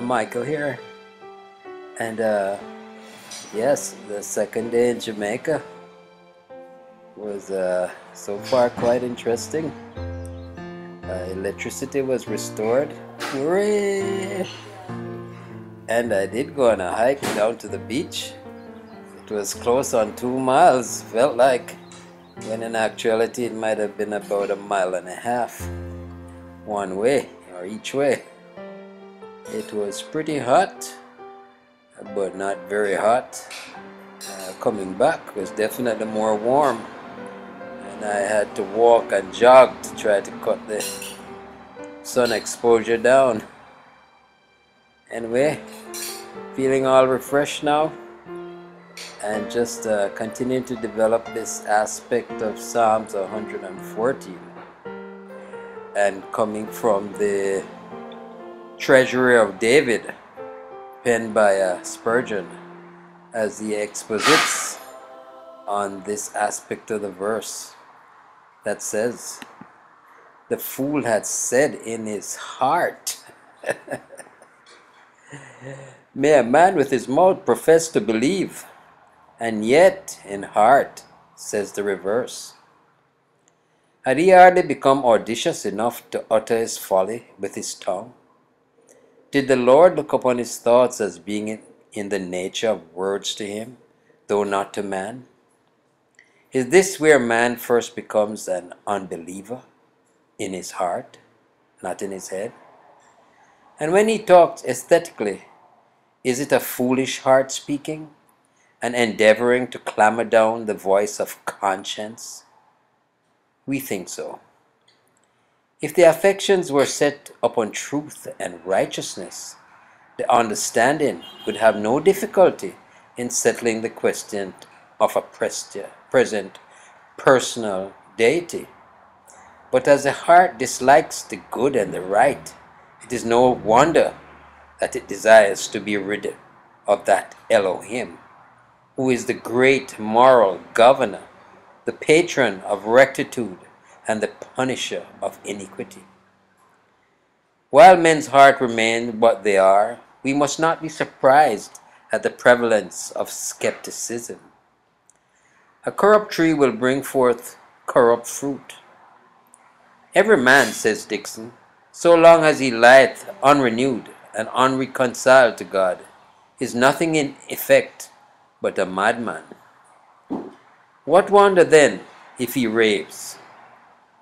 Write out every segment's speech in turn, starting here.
Michael here, and yes, the second day in Jamaica was so far quite interesting. Electricity was restored. Hooray! And I did go on a hike down to the beach. It was close on 2 miles, felt like, when in actuality it might have been about 1.5 miles one way or each way. It was pretty hot, but not very hot. Coming back was definitely more warm, and I had to walk and jog to try to cut the sun exposure down. Anyway, feeling all refreshed now, and just continuing to develop this aspect of Psalms 114, and coming from the Treasury of David, penned by Spurgeon, as he exposits on this aspect of the verse that says, "The fool had said in his heart." May a man with his mouth profess to believe, and yet in heart says the reverse. Had he hardly become audacious enough to utter his folly with his tongue? Did the Lord look upon his thoughts as being in the nature of words to him, though not to man? Is this where man first becomes an unbeliever? In his heart, not in his head? And when he talks aesthetically, is it a foolish heart speaking, and endeavoring to clamor down the voice of conscience? We think so. If the affections were set upon truth and righteousness, the understanding would have no difficulty in settling the question of a present personal deity. But as the heart dislikes the good and the right, it is no wonder that it desires to be rid of that Elohim, who is the great moral governor, the patron of rectitude, and the punisher of iniquity. While men's hearts remain what they are, we must not be surprised at the prevalence of skepticism. A corrupt tree will bring forth corrupt fruit. Every man, says Dixon, so long as he lieth unrenewed and unreconciled to God, is nothing in effect but a madman. What wonder then if he raves?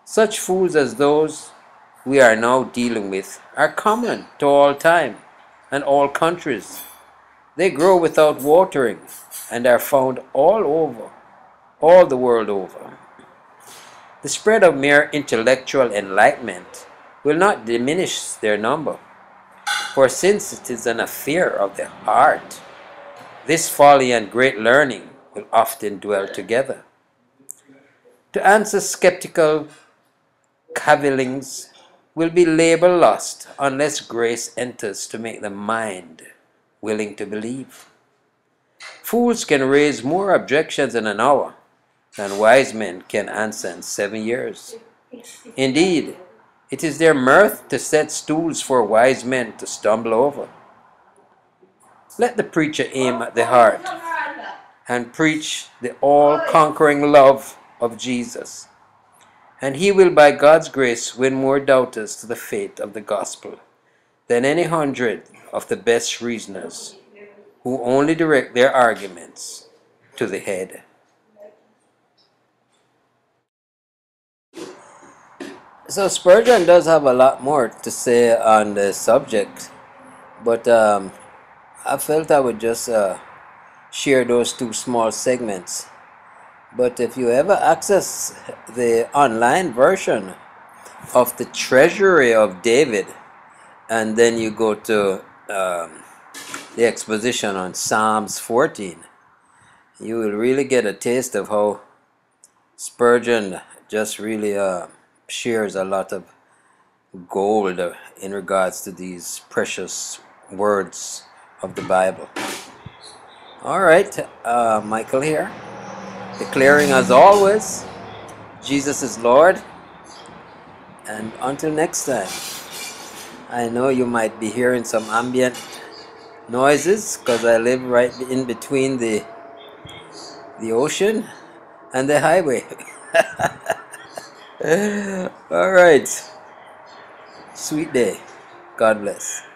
Such fools as those we are now dealing with are common to all time and all countries. They grow without watering and are found all over, all the world over. The spread of mere intellectual enlightenment will not diminish their number, for since it is an affair of the heart, this folly and great learning will often dwell together. To answer skeptical cavillings will be labor lost unless grace enters to make the mind willing to believe. Fools can raise more objections in an hour than wise men can answer in 7 years. Indeed, it is their mirth to set stools for wise men to stumble over. Let the preacher aim at the heart and preach the all-conquering love of Jesus, and he will by God's grace win more doubters to the faith of the gospel than any 100 of the best reasoners who only direct their arguments to the head. So Spurgeon does have a lot more to say on the subject, but I felt I would just share those 2 small segments. But if you ever access the online version of the Treasury of David, and then you go to the exposition on Psalms 14, you will really get a taste of how Spurgeon just really shares a lot of gold in regards to these precious words of the Bible. Alright, Michael here, declaring as always, Jesus is Lord, and until next time. I know you might be hearing some ambient noises because I live right in between the ocean and the highway. All right. Sweet day. God bless.